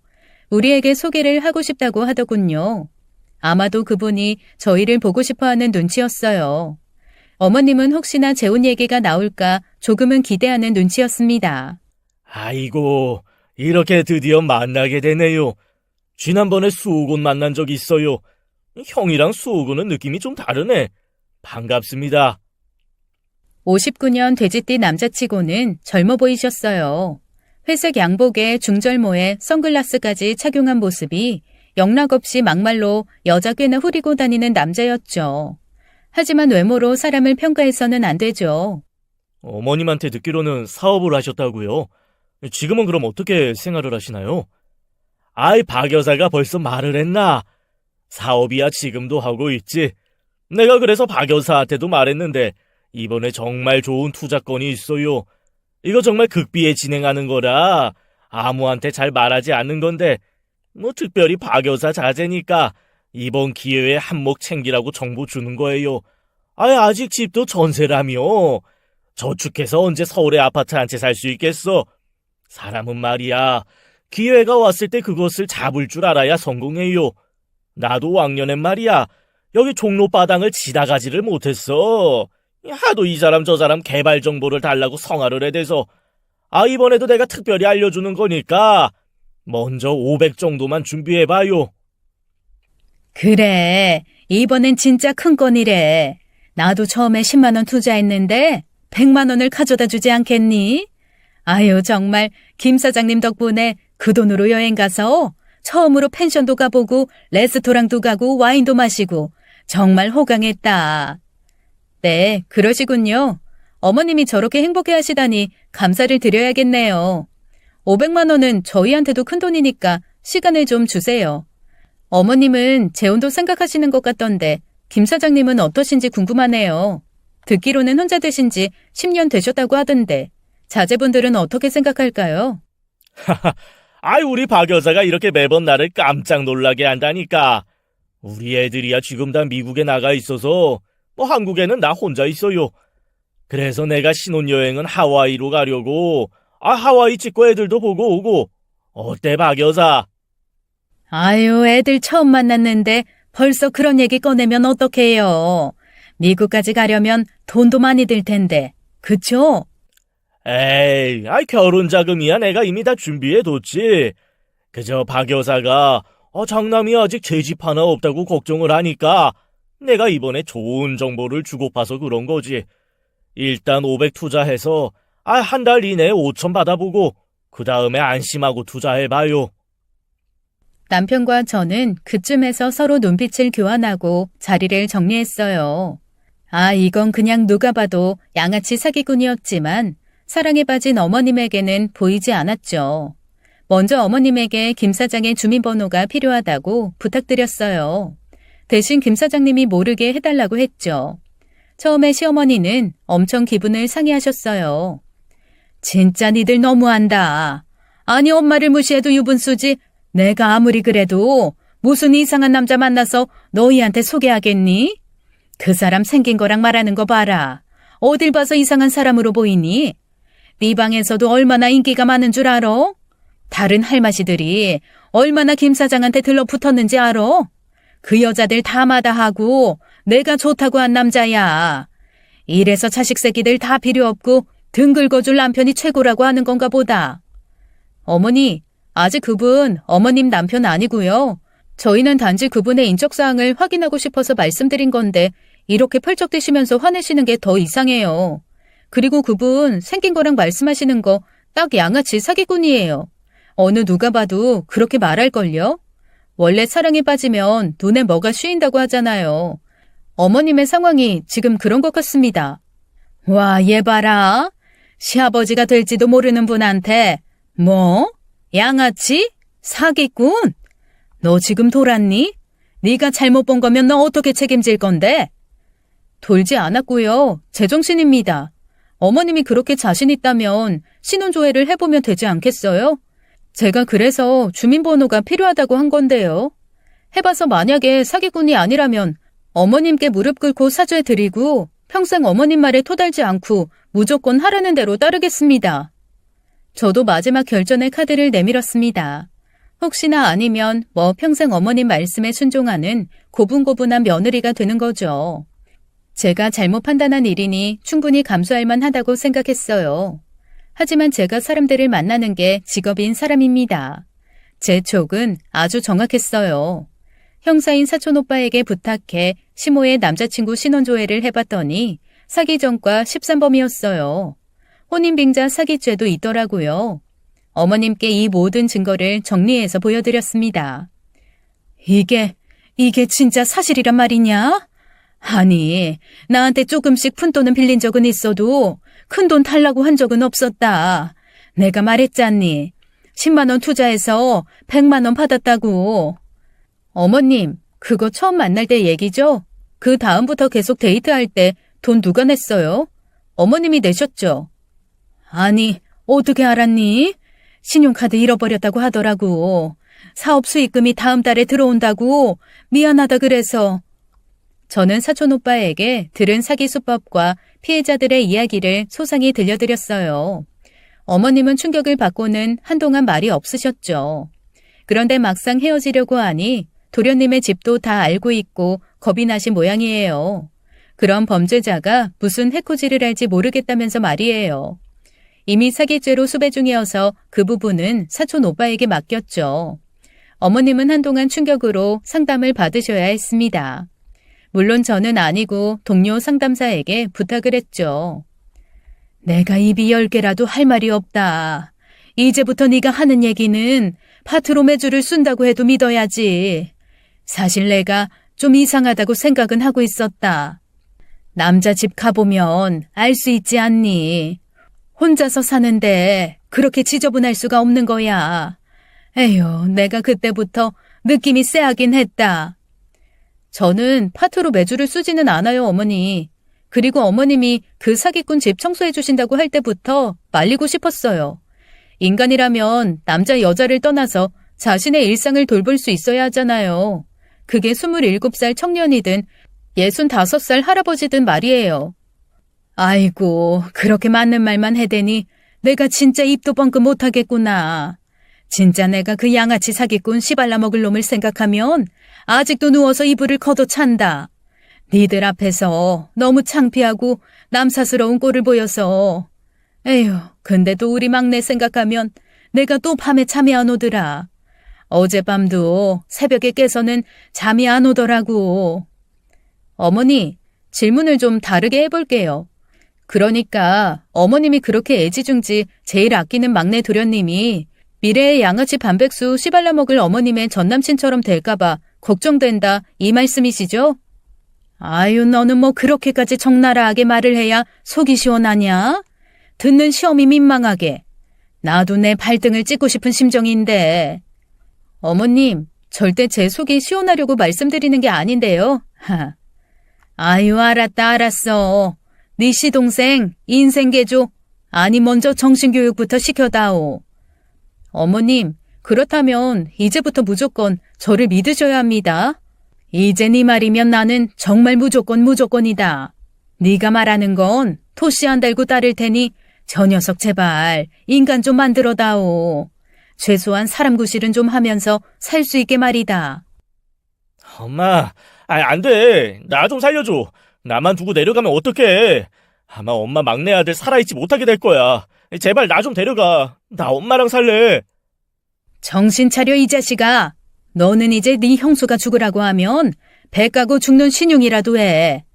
우리에게 소개를 하고 싶다고 하더군요. 아마도 그분이 저희를 보고 싶어하는 눈치였어요. 어머님은 혹시나 재혼 얘기가 나올까 조금은 기대하는 눈치였습니다. 아이고, 이렇게 드디어 만나게 되네요. 지난번에 수호군 만난 적 있어요. 형이랑 수호군은 느낌이 좀 다르네. 반갑습니다. 59년 돼지띠 남자치고는 젊어 보이셨어요. 회색 양복에 중절모에 선글라스까지 착용한 모습이 영락없이 막말로 여자 꽤나 후리고 다니는 남자였죠. 하지만 외모로 사람을 평가해서는 안 되죠. 어머님한테 듣기로는 사업을 하셨다고요? 지금은 그럼 어떻게 생활을 하시나요? 아이, 박 여사가 벌써 말을 했나? 사업이야 지금도 하고 있지. 내가 그래서 박 여사한테도 말했는데 이번에 정말 좋은 투자건이 있어요. 이거 정말 극비에 진행하는 거라 아무한테 잘 말하지 않는 건데 뭐 특별히 박 여사 자제니까 이번 기회에 한몫 챙기라고 정보 주는 거예요. 아직 집도 전세라며. 저축해서 언제 서울의 아파트 한 채 살 수 있겠어. 사람은 말이야, 기회가 왔을 때 그것을 잡을 줄 알아야 성공해요. 나도 왕년엔 말이야, 여기 종로바당을 지나가지를 못했어. 하도 이 사람 저 사람 개발 정보를 달라고 성화를 해대서 이번에도 내가 특별히 알려주는 거니까 먼저 500 정도만 준비해봐요. 그래, 이번엔 진짜 큰 건이래. 나도 처음에 10만 원 투자했는데 100만 원을 가져다 주지 않겠니? 아유, 정말 김 사장님 덕분에 그 돈으로 여행 가서 처음으로 펜션도 가보고 레스토랑도 가고 와인도 마시고 정말 호강했다. 네, 그러시군요. 어머님이 저렇게 행복해 하시다니 감사를 드려야겠네요. 500만 원은 저희한테도 큰 돈이니까 시간을 좀 주세요. 어머님은 재혼도 생각하시는 것 같던데 김 사장님은 어떠신지 궁금하네요. 듣기로는 혼자 되신 지 10년 되셨다고 하던데 자제분들은 어떻게 생각할까요? 우리 박 여사가 이렇게 매번 나를 깜짝 놀라게 한다니까. 우리 애들이야 지금 다 미국에 나가 있어서 한국에는 나 혼자 있어요. 그래서 내가 신혼여행은 하와이로 가려고 하와이 찍고 애들도 보고 오고. 어때 박 여사? 아유, 애들 처음 만났는데 벌써 그런 얘기 꺼내면 어떡해요. 미국까지 가려면 돈도 많이 들 텐데. 그쵸? 에이, 결혼 자금이야 내가 이미 다 준비해뒀지. 그저 박 여사가 장남이 아직 제 집 하나 없다고 걱정을 하니까 내가 이번에 좋은 정보를 주고파서 그런 거지. 일단 500 투자해서 한 달 이내에 5천 받아보고 그 다음에 안심하고 투자해봐요. 남편과 저는 그쯤에서 서로 눈빛을 교환하고 자리를 정리했어요. 아, 이건 그냥 누가 봐도 양아치 사기꾼이었지만 사랑에 빠진 어머님에게는 보이지 않았죠. 먼저 어머님에게 김 사장의 주민번호가 필요하다고 부탁드렸어요. 대신 김 사장님이 모르게 해달라고 했죠. 처음에 시어머니는 엄청 기분을 상해하셨어요. 진짜 니들 너무한다. 아니 엄마를 무시해도 유분수지. 내가 아무리 그래도 무슨 이상한 남자 만나서 너희한테 소개하겠니? 그 사람 생긴 거랑 말하는 거 봐라. 어딜 봐서 이상한 사람으로 보이니? 네 방에서도 얼마나 인기가 많은 줄 알아? 다른 할마시들이 얼마나 김 사장한테 들러붙었는지 알아? 그 여자들 다 마다하고 내가 좋다고 한 남자야. 이래서 자식 새끼들 다 필요 없고 등 긁어줄 남편이 최고라고 하는 건가 보다. 어머니, 아직 그분 어머님 남편 아니고요. 저희는 단지 그분의 인적사항을 확인하고 싶어서 말씀드린 건데 이렇게 펄쩍대시면서 화내시는 게 더 이상해요. 그리고 그분 생긴 거랑 말씀하시는 거 딱 양아치 사기꾼이에요. 어느 누가 봐도 그렇게 말할걸요? 원래 사랑에 빠지면 눈에 뭐가 씌인다고 하잖아요. 어머님의 상황이 지금 그런 것 같습니다. 와, 얘 봐라. 시아버지가 될지도 모르는 분한테 뭐? 양아치? 사기꾼? 너 지금 돌았니? 네가 잘못 본 거면 너 어떻게 책임질 건데? 돌지 않았고요. 제정신입니다. 어머님이 그렇게 자신 있다면 신혼조회를 해보면 되지 않겠어요? 제가 그래서 주민번호가 필요하다고 한 건데요. 해봐서 만약에 사기꾼이 아니라면 어머님께 무릎 꿇고 사죄드리고 평생 어머님 말에 토달지 않고 무조건 하라는 대로 따르겠습니다. 저도 마지막 결전의 카드를 내밀었습니다. 혹시나 아니면 평생 어머님 말씀에 순종하는 고분고분한 며느리가 되는 거죠. 제가 잘못 판단한 일이니 충분히 감수할 만하다고 생각했어요. 하지만 제가 사람들을 만나는 게 직업인 사람입니다. 제 촉은 아주 정확했어요. 형사인 사촌오빠에게 부탁해 시모의 남자친구 신혼조회를 해봤더니 사기전과 13범이었어요. 혼인빙자 사기죄도 있더라고요. 어머님께 이 모든 증거를 정리해서 보여드렸습니다. 이게 진짜 사실이란 말이냐? 아니, 나한테 조금씩 푼돈은 빌린 적은 있어도 큰돈 달라고 한 적은 없었다. 내가 말했잖니. 10만 원 투자해서 100만 원 받았다고. 어머님, 그거 처음 만날 때 얘기죠? 그 다음부터 계속 데이트할 때 돈 누가 냈어요? 어머님이 내셨죠? 아니, 어떻게 알았니? 신용카드 잃어버렸다고 하더라고. 사업 수익금이 다음 달에 들어온다고 미안하다 그래서. 저는 사촌오빠에게 들은 사기 수법과 피해자들의 이야기를 소상히 들려드렸어요. 어머님은 충격을 받고는 한동안 말이 없으셨죠. 그런데 막상 헤어지려고 하니 도련님의 집도 다 알고 있고 겁이 나신 모양이에요. 그런 범죄자가 무슨 해코지를 할지 모르겠다면서 말이에요. 이미 사기죄로 수배 중이어서 그 부분은 사촌오빠에게 맡겼죠. 어머님은 한동안 충격으로 상담을 받으셔야 했습니다. 물론 저는 아니고 동료 상담사에게 부탁을 했죠. 내가 입이 10개라도 할 말이 없다. 이제부터 네가 하는 얘기는 파트로 매주를 쓴다고 해도 믿어야지. 사실 내가 좀 이상하다고 생각은 하고 있었다. 남자 집 가보면 알 수 있지 않니? 혼자서 사는데 그렇게 지저분할 수가 없는 거야. 에휴, 내가 그때부터 느낌이 쎄하긴 했다. 저는 파트로 매주를 쓰지는 않아요, 어머니. 그리고 어머님이 그 사기꾼 집 청소해 주신다고 할 때부터 말리고 싶었어요. 인간이라면 남자 여자를 떠나서 자신의 일상을 돌볼 수 있어야 하잖아요. 그게 27살 청년이든 65살 할아버지든 말이에요. 아이고, 그렇게 맞는 말만 해대니 내가 진짜 입도 뻥끗 못하겠구나. 진짜 내가 그 양아치 사기꾼 씨발라 먹을 놈을 생각하면 아직도 누워서 이불을 걷어찬다. 니들 앞에서 너무 창피하고 남사스러운 꼴을 보여서. 에휴, 근데도 우리 막내 생각하면 내가 또 밤에 잠이 안 오더라. 어젯밤도 새벽에 깨서는 잠이 안 오더라고. 어머니, 질문을 좀 다르게 해볼게요. 그러니까 어머님이 그렇게 애지중지 제일 아끼는 막내 도련님이 미래의 양아치 반백수 씨발라 먹을 어머님의 전남친처럼 될까봐 걱정된다 이 말씀이시죠? 아유, 너는 뭐 그렇게까지 적나라하게 말을 해야 속이 시원하냐? 듣는 시험이 민망하게. 나도 내 발등을 찍고 싶은 심정인데. 어머님, 절대 제 속이 시원하려고 말씀드리는 게 아닌데요. 아유, 알았다, 알았어. 네 시동생 인생 개조. 아니, 먼저 정신교육부터 시켜다오. 어머님, 그렇다면 이제부터 무조건 저를 믿으셔야 합니다. 이제 네 말이면 나는 정말 무조건이다. 네가 말하는 건 토시 안 달고 따를 테니 저 녀석 제발 인간 좀 만들어다오. 최소한 사람 구실은 좀 하면서 살 수 있게 말이다. 엄마, 안 돼. 나 좀 살려줘. 나만 두고 내려가면 어떡해. 아마 엄마 막내 아들 살아있지 못하게 될 거야. 제발 나 좀 데려가. 나 엄마랑 살래. 정신 차려, 이 자식아. 너는 이제 네 형수가 죽으라고 하면 배 까고 죽는 신용이라도 해.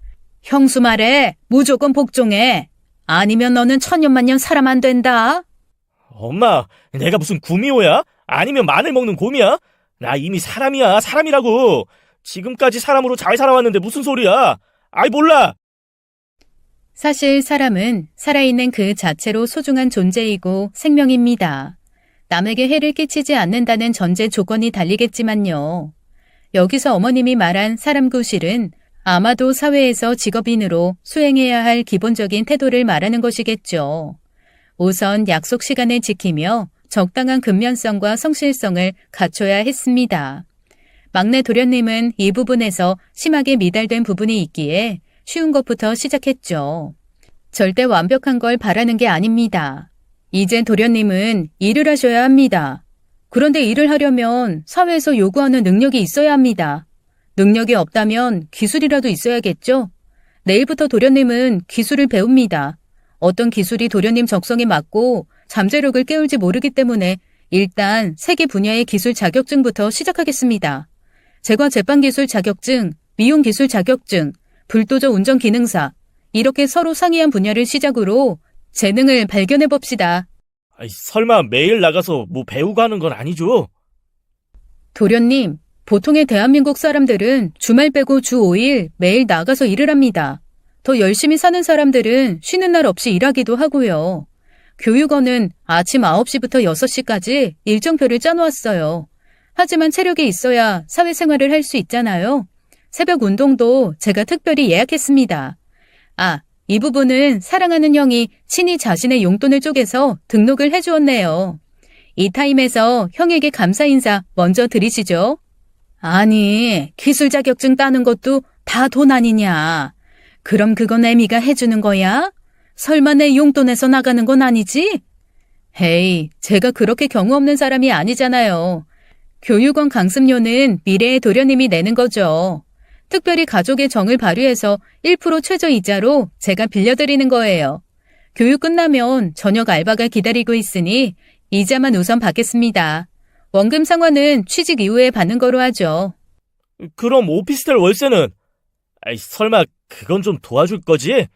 형수 말에 무조건 복종해. 아니면 너는 천년만년 사람 안 된다. 엄마, 내가 무슨 구미호야? 아니면 마늘 먹는 곰이야? 나 이미 사람이야, 사람이라고. 지금까지 사람으로 잘 살아왔는데 무슨 소리야? 아이, 몰라. 사실 사람은 살아있는 그 자체로 소중한 존재이고 생명입니다. 남에게 해를 끼치지 않는다는 전제 조건이 달리겠지만요. 여기서 어머님이 말한 사람 구실은 아마도 사회에서 직업인으로 수행해야 할 기본적인 태도를 말하는 것이겠죠. 우선 약속 시간을 지키며 적당한 근면성과 성실성을 갖춰야 했습니다. 막내 도련님은 이 부분에서 심하게 미달된 부분이 있기에 쉬운 것부터 시작했죠. 절대 완벽한 걸 바라는 게 아닙니다. 이제 도련님은 일을 하셔야 합니다. 그런데 일을 하려면 사회에서 요구하는 능력이 있어야 합니다. 능력이 없다면 기술이라도 있어야겠죠? 내일부터 도련님은 기술을 배웁니다. 어떤 기술이 도련님 적성에 맞고 잠재력을 깨울지 모르기 때문에 일단 3개 분야의 기술 자격증부터 시작하겠습니다. 제과 제빵기술 자격증, 미용기술 자격증, 불도저 운전 기능사, 이렇게 서로 상이한 분야를 시작으로 재능을 발견해 봅시다. 설마 매일 나가서 뭐 배우고 하는 건 아니죠? 도련님, 보통의 대한민국 사람들은 주말 빼고 주 5일 매일 나가서 일을 합니다. 더 열심히 사는 사람들은 쉬는 날 없이 일하기도 하고요. 교육원은 아침 9시부터 6시까지 일정표를 짜놓았어요. 하지만 체력이 있어야 사회생활을 할 수 있잖아요. 새벽 운동도 제가 특별히 예약했습니다. 이 부분은 사랑하는 형이 친히 자신의 용돈을 쪼개서 등록을 해주었네요. 이 타임에서 형에게 감사 인사 먼저 드리시죠. 아니, 기술 자격증 따는 것도 다 돈 아니냐. 그럼 그건 애미가 해주는 거야? 설마 내 용돈에서 나가는 건 아니지? 헤이, 제가 그렇게 경우 없는 사람이 아니잖아요. 교육원 강습료는 미래의 도련님이 내는 거죠. 특별히 가족의 정을 발휘해서 1% 최저이자로 제가 빌려드리는 거예요. 교육 끝나면 저녁 알바가 기다리고 있으니 이자만 우선 받겠습니다. 원금 상환은 취직 이후에 받는 거로 하죠. 그럼 오피스텔 월세는? 설마 그건 좀 도와줄 거지?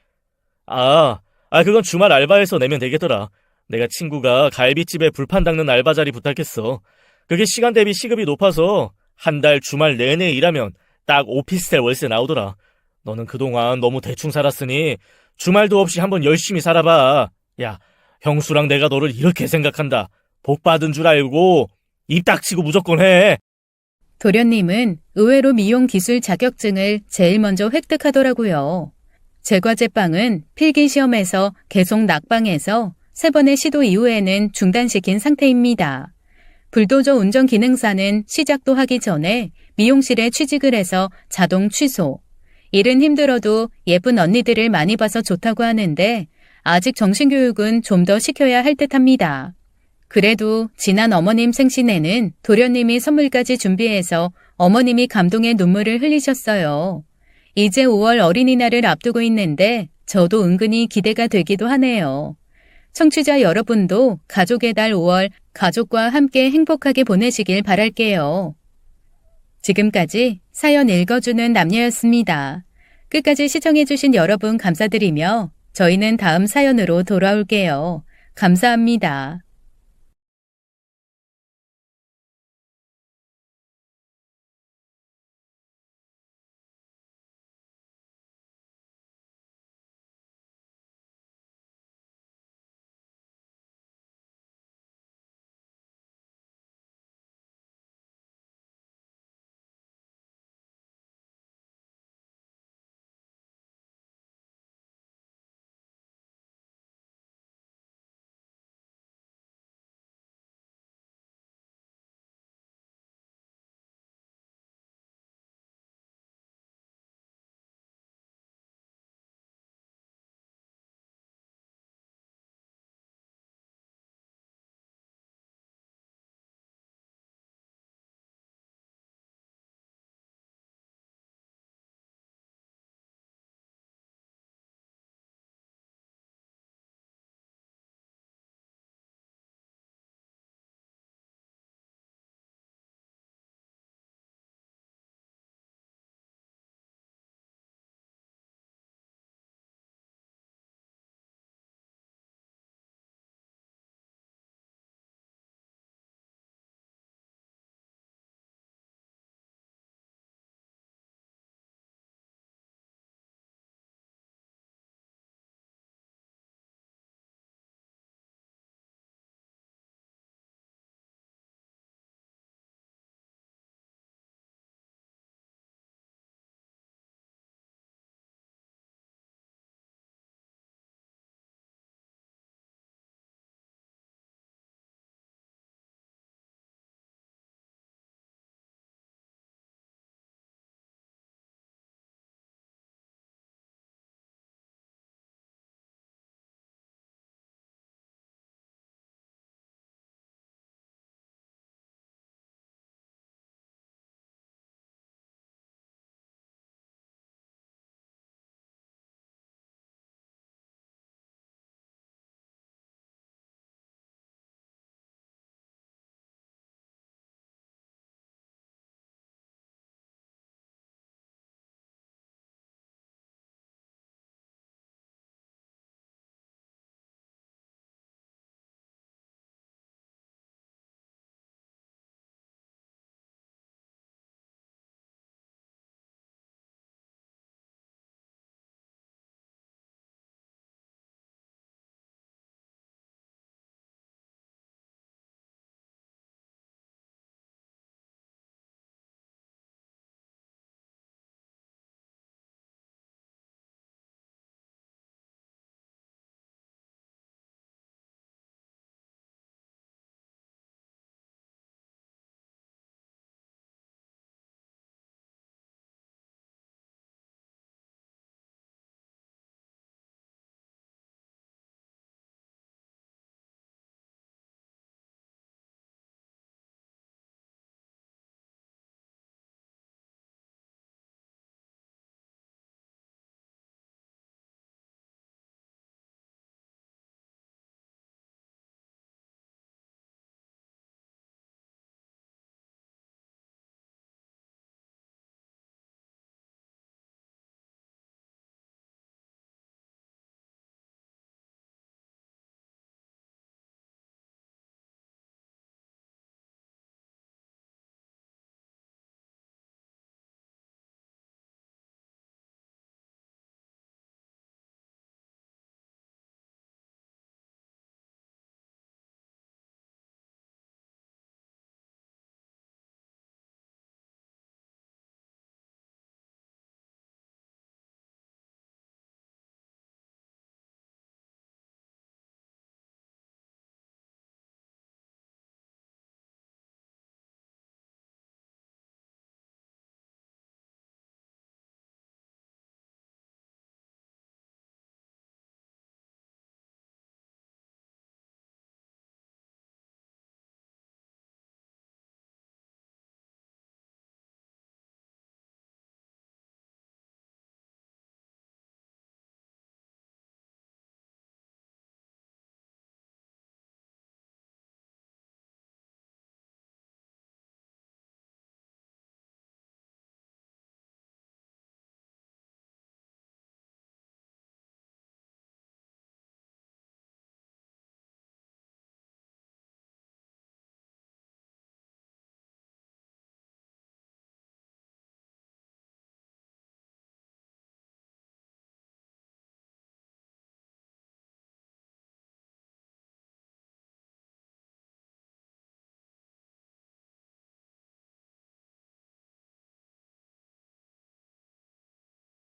그건 주말 알바에서 내면 되겠더라. 내가 친구가 갈비집에 불판 닦는 알바 자리 부탁했어. 그게 시간 대비 시급이 높아서 한 달 주말 내내 일하면 딱 오피스텔 월세 나오더라. 너는 그동안 너무 대충 살았으니 주말도 없이 한번 열심히 살아봐. 야, 형수랑 내가 너를 이렇게 생각한다. 복 받은 줄 알고 입 닥치고 무조건 해. 도련님은 의외로 미용 기술 자격증을 제일 먼저 획득하더라고요. 제과제빵은 필기시험에서 계속 낙방해서 3번의 시도 이후에는 중단시킨 상태입니다. 불도저 운전 기능사는 시작도 하기 전에 미용실에 취직을 해서 자동 취소. 일은 힘들어도 예쁜 언니들을 많이 봐서 좋다고 하는데 아직 정신교육은 좀 더 시켜야 할 듯합니다. 그래도 지난 어머님 생신에는 도련님이 선물까지 준비해서 어머님이 감동의 눈물을 흘리셨어요. 이제 5월 어린이날을 앞두고 있는데 저도 은근히 기대가 되기도 하네요. 청취자 여러분도 가족의 달 5월 가족과 함께 행복하게 보내시길 바랄게요. 지금까지 사연 읽어주는 남녀였습니다. 끝까지 시청해주신 여러분 감사드리며 저희는 다음 사연으로 돌아올게요. 감사합니다.